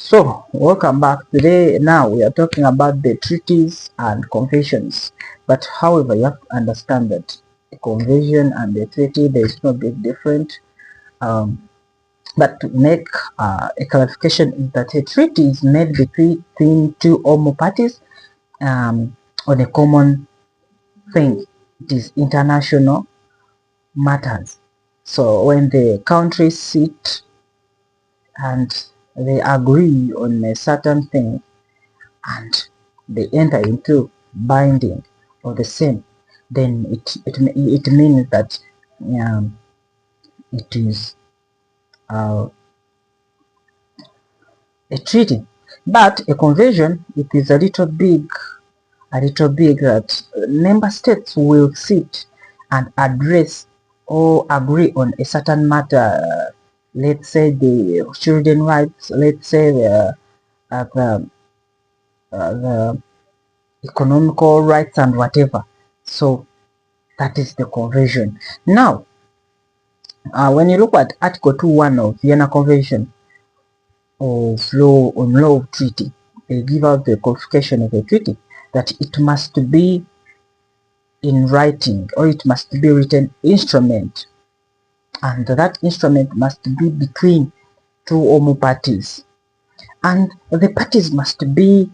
So, welcome back. Today, now we are talking about the treaties and conventions. But however, you have to understand that the convention and the treaty, there is no big difference. Um, but to make a clarification is that a treaty is made between two or more parties on a common thing. It is international matters. So when the countries sit and they agree on a certain thing, and they enter into binding of the same, then it means that it is uh, a treaty. But a convention, it is a little big that member states will sit and address or agree on a certain matter. Let's say the children rights, let's say the economical rights and whatever. So that is the convention. Now, when you look at Article 2.1 of Vienna Convention of law of treaty, they give out the qualification of a treaty that it must be in writing or it must be written instrument, and that instrument must be between two or more parties, and the parties must be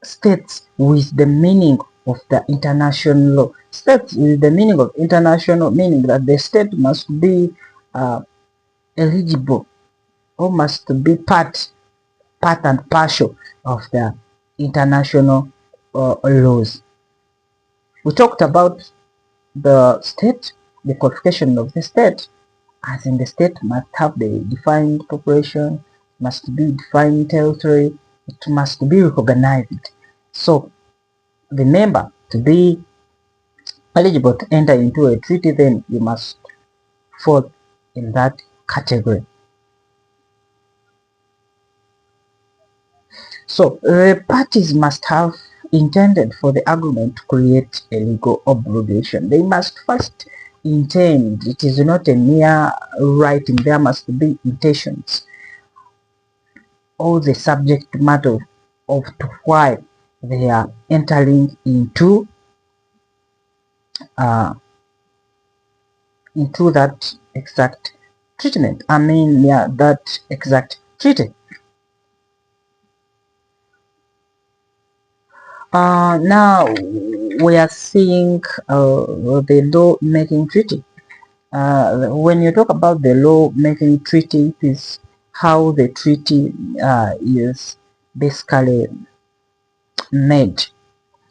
states with the meaning of the international law. States with the meaning of international, meaning that the state must be eligible or must be part and partial of the international laws. We talked about the state, the qualification of the state, as in the state must have the defined population, must be defined territory, it must be recognized. So the member to be eligible to enter into a treaty, then you must fall in that category. So the parties must have intended for the agreement to create a legal obligation. They must first intend. It is not a mere writing. There must be intentions. All the subject matter of to why they are entering uh, into that exact treatment. I mean, yeah, that exact treaty. Now we are seeing the law making treaty. When you talk about the law making treaty, it is how the treaty is basically made.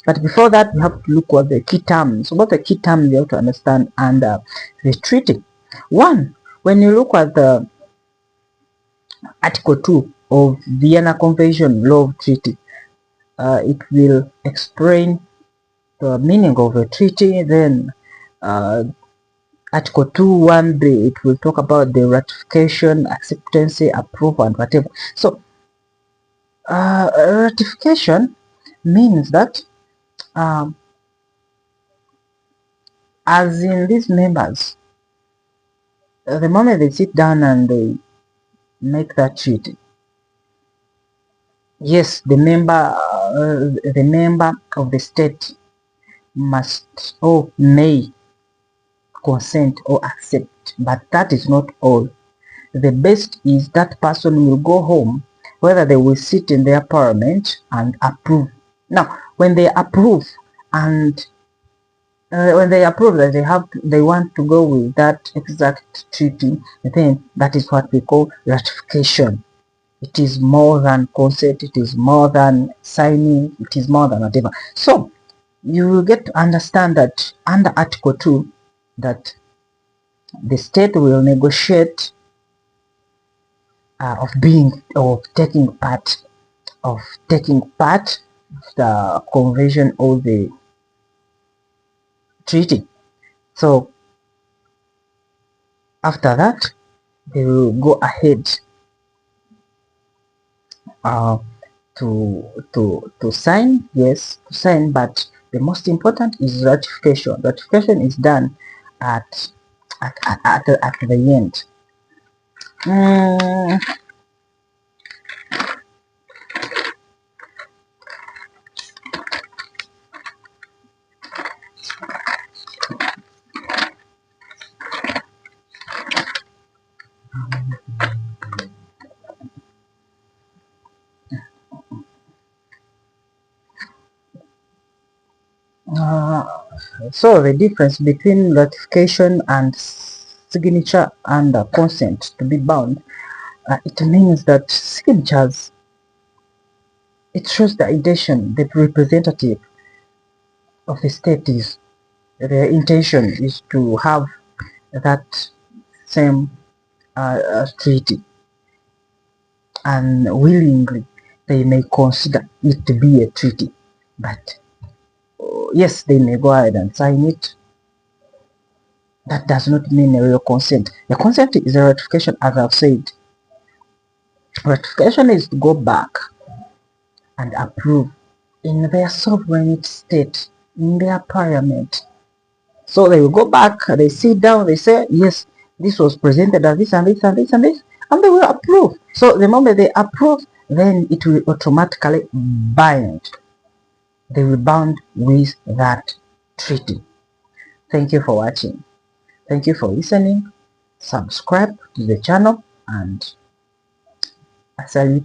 But before that, we have to look at the key terms. What the key terms you have to understand under the treaty. One, when you look at the Article 2 of Vienna Convention Law of Treaty, it will explain the meaning of a treaty. Then Article 2.1b, it will talk about the ratification, acceptance, approval, and whatever. So ratification means that as in these members, the moment they sit down and they make that treaty, yes, the member of the state must or may consent or accept, but that is not all. The best is that person will go home, whether they will sit in their parliament and approve. Now, when they approve and when they approve that they want to go with that exact treaty, then that is what we call ratification. It is more than consent, it is more than signing, it is more than whatever. So you will get to understand that under Article 2 that the state will negotiate of taking part of the convention or the treaty. So after that, they will go ahead uh, to sign. Yes, to sign. But the most important is ratification. Ratification is done at the end. So the difference between ratification and signature and consent to be bound, it means that signatures, it shows the intention, the representative of the state is, their intention is to have that same treaty, and willingly they may consider it to be a treaty, but yes, they may go ahead and sign it. That does not mean a real consent. The consent is a ratification, as I've said. Ratification is to go back and approve in their sovereign state, in their parliament. So they will go back, they sit down, they say, yes, this was presented as this and this and this and this, and they will approve. So the moment they approve, then it will automatically bind. They will bound with that treaty. Thank you for watching. Thank you for listening. Subscribe to the channel, and I salute you.